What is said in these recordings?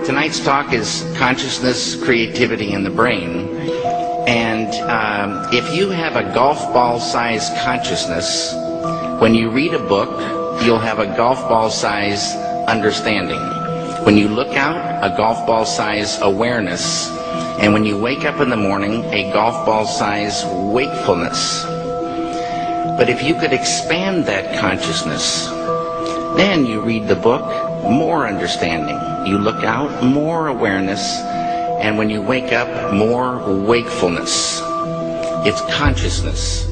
Tonight's talk is consciousness, creativity, and the brain. And if you have a golf ball-sized consciousness, when you read a book, you'll have a golf ball-sized understanding. When you look out, a golf ball-sized awareness. And when you wake up in the morning, a golf ball-sized wakefulness. But if you could expand that consciousness, then you read the book, more understanding. You look out, more awareness. And when you wake up, more wakefulness. It's consciousness.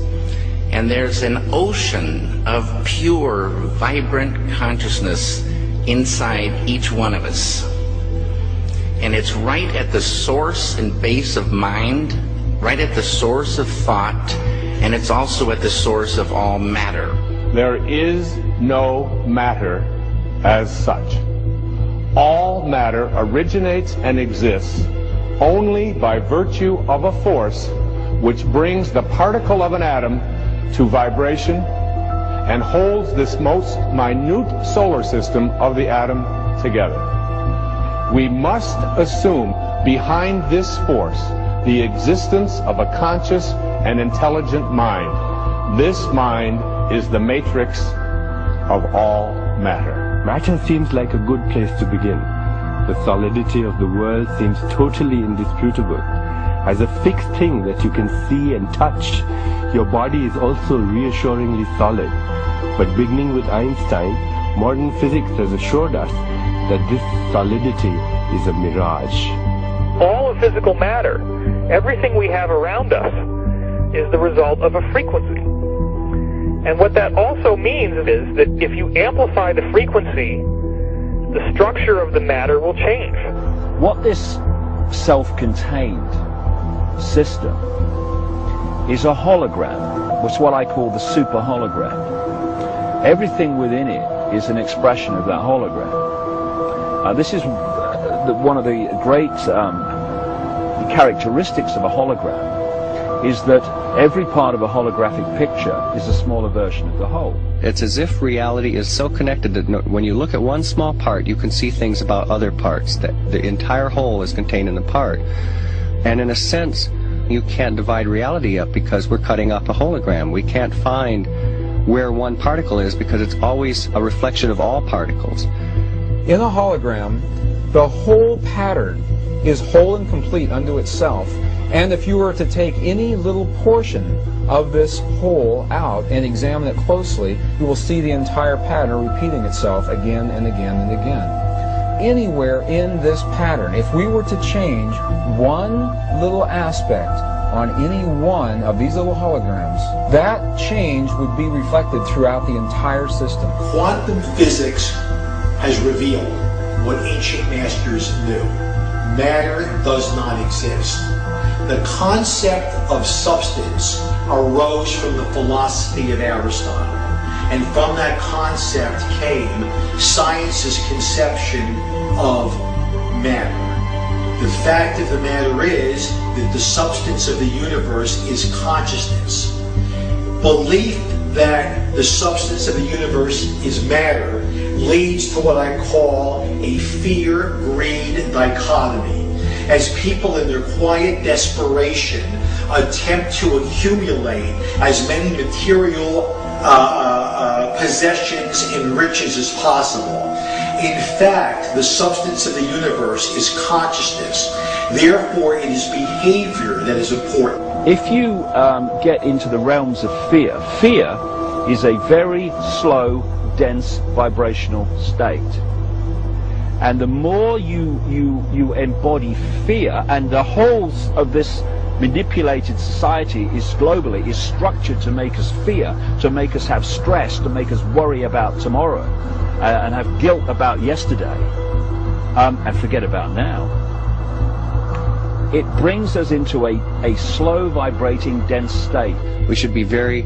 And there's an ocean of pure, vibrant consciousness inside each one of us. And it's right at the source and base of mind, right at the source of thought, and it's also at the source of all matter. There is no matter as such. All matter originates and exists only by virtue of a force which brings the particle of an atom to vibration and holds this most minute solar system of the atom together. We must assume behind this force the existence of a conscious and intelligent mind. This mind is the matrix of all matter. Matter seems like a good place to begin. The solidity of the world seems totally indisputable. As a fixed thing that you can see and touch, your body is also reassuringly solid. But beginning with Einstein, modern physics has assured us that this solidity is a mirage. All of physical matter, everything we have around us, is the result of a frequency. And what that also means is that if you amplify the frequency, the structure of the matter will change. What this self-contained system is a hologram. It's what I call the super hologram. Everything within it is an expression of that hologram. This is one of the great characteristics of a hologram, is that every part of a holographic picture is a smaller version of the whole. It's as if reality is so connected that when you look at one small part, you can see things about other parts, that the entire whole is contained in the part. And in a sense, you can't divide reality up because we're cutting up a hologram. We can't find where one particle is because it's always a reflection of all particles. In a hologram, the whole pattern is whole and complete unto itself, and if you were to take any little portion of this whole out and examine it closely, you will see the entire pattern repeating itself again and again and again. Anywhere in this pattern, if we were to change one little aspect on any one of these little holograms, that change would be reflected throughout the entire system. Quantum physics has revealed what ancient masters knew. Matter does not exist. The concept of substance arose from the philosophy of Aristotle, and from that concept came science's conception of matter. The fact of the matter is that the substance of the universe is consciousness. Belief that the substance of the universe is matter leads to what I call a fear-greed dichotomy. As people in their quiet desperation attempt to accumulate as many material possessions and riches as possible. In fact, the substance of the universe is consciousness. Therefore, it is behavior that is important. If you get into the realms of fear, fear is a very slow, dense vibrational state. And the more you embody fear, and the whole of this manipulated society is globally is structured to make us fear, to make us have stress, to make us worry about tomorrow, and have guilt about yesterday, and forget about now. It brings us into a slow vibrating dense state. We should be very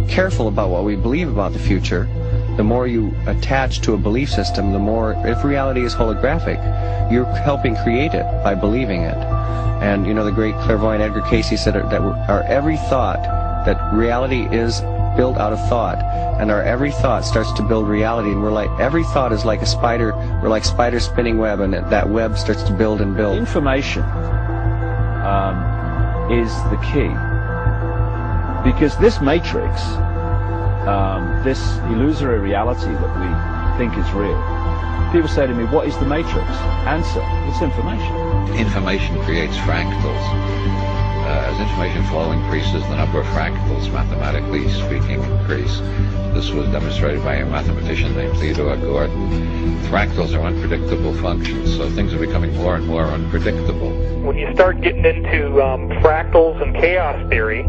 careful about what we believe about the future. The more you attach to a belief system, the more, if reality is holographic, you're helping create it by believing it. And you know, the great clairvoyant Edgar Cayce said that our every thought, that reality is built out of thought, and our every thought starts to build reality, and we're like, every thought is like a spider We're like spiders spinning web, and that web starts to build and build. Information is the key, because this matrix, this illusory reality that we think is real, people say to me, what is the matrix? Answer, it's information. Information creates fractals. As information flow increases, the number of fractals, mathematically speaking, increase. This was demonstrated by a mathematician named Theodore Gordon. Fractals are unpredictable functions, so things are becoming more and more unpredictable. When you start getting into fractals and chaos theory,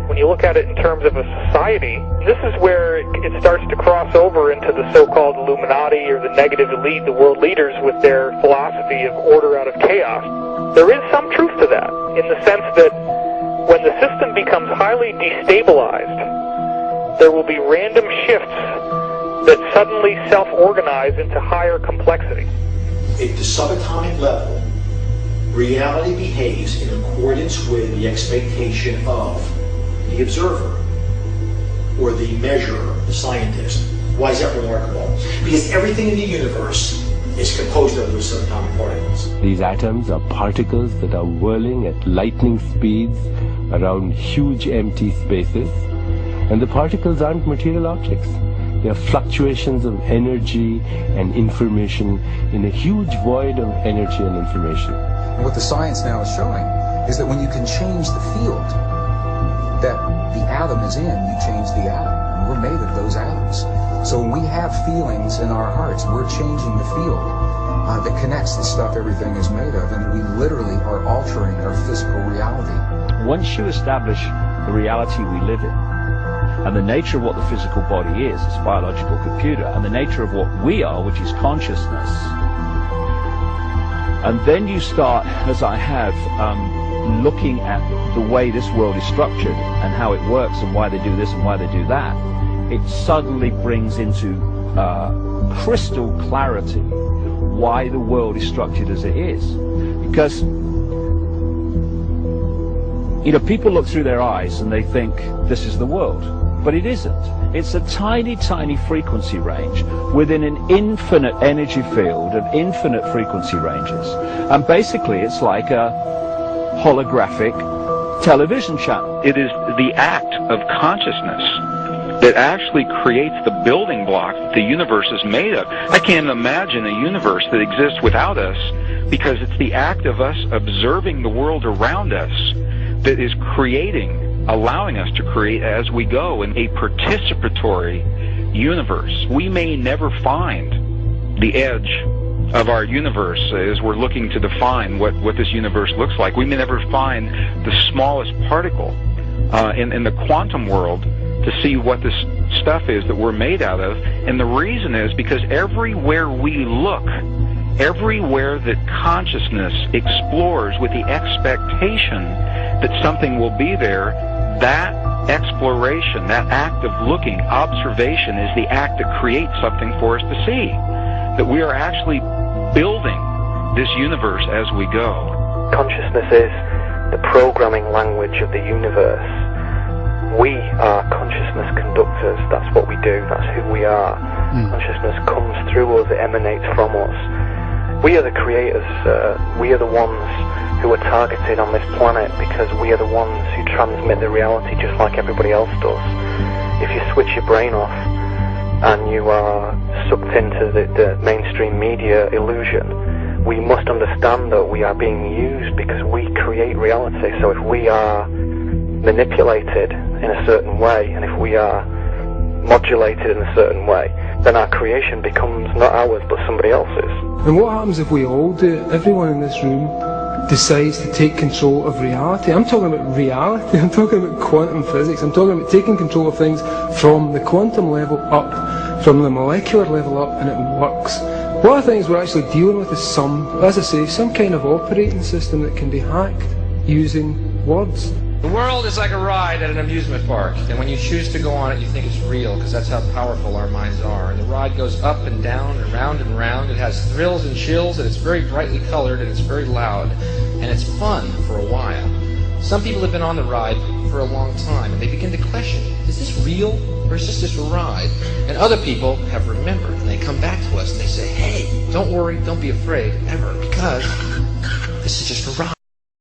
when you look at it in terms of a society, this is where it starts to cross over into the so-called Illuminati or the negative elite, the world leaders, with their philosophy of order out of chaos. There is some truth to that, in the sense that when the system becomes highly destabilized, there will be random shifts that suddenly self-organize into higher complexity. At the subatomic level, reality behaves in accordance with the expectation of the observer, or the measurer, the scientist. Why is that remarkable? Because everything in the universe is composed of those subatomic particles. These atoms are particles that are whirling at lightning speeds around huge empty spaces, and the particles aren't material objects. They are fluctuations of energy and information in a huge void of energy and information. And what the science now is showing is that when you can change the field that the atom is in, you change the atom. And we're made of those atoms. So when we have feelings in our hearts, we're changing the field that connects the stuff everything is made of, and we literally are altering our physical reality. Once you establish the reality we live in, and the nature of what the physical body is, this biological computer, and the nature of what we are, which is consciousness, and then you start, as I have, looking at the way this world is structured and how it works and why they do this and why they do that, it suddenly brings into crystal clarity why the world is structured as it is. Because, you know, people look through their eyes and they think this is the world, but it isn't. It's a tiny, tiny frequency range within an infinite energy field of infinite frequency ranges. And basically it's like a holographic television channel. It is the act of consciousness that actually creates the building block that the universe is made of. I can't imagine a universe that exists without us, because it's the act of us observing the world around us that is creating, allowing us to create as we go in a participatory universe. We may never find the edge of our universe as we're looking to define what this universe looks like. We may never find the smallest particle in the quantum world to see what this stuff is that we're made out of. And the reason is because everywhere we look, everywhere that consciousness explores with the expectation that something will be there, that exploration, that act of looking, observation, is the act that creates something for us to see. That we are actually building this universe as we go. Consciousness is the programming language of the universe. We are consciousness conductors. That's what we do. That's who we are. Consciousness comes through us. It emanates from us. We are the creators. We are the ones who are targeted on this planet because we are the ones who transmit the reality just like everybody else does. If you switch your brain off and you are sucked into the mainstream media illusion, we must understand that we are being used because we create reality. So if we are manipulated in a certain way, and if we are modulated in a certain way, then our creation becomes not ours but somebody else's. And what happens if we all do it? Everyone in this room decides to take control of reality. I'm talking about reality. I'm talking about quantum physics. I'm talking about taking control of things from the quantum level up, from the molecular level up, and it works. One of the things we're actually dealing with is as I say, some kind of operating system that can be hacked using words. The world is like a ride at an amusement park, and when you choose to go on it, you think it's real, because that's how powerful our minds are. And the ride goes up and down and round and round. It has thrills and chills, and it's very brightly colored, and it's very loud, and it's fun for a while. Some people have been on the ride for a long time, and they begin to question, is this real, or is this just a ride? And other people have remembered, and they come back to us, and they say, hey, Don't worry, don't be afraid, ever, because this is just a ride.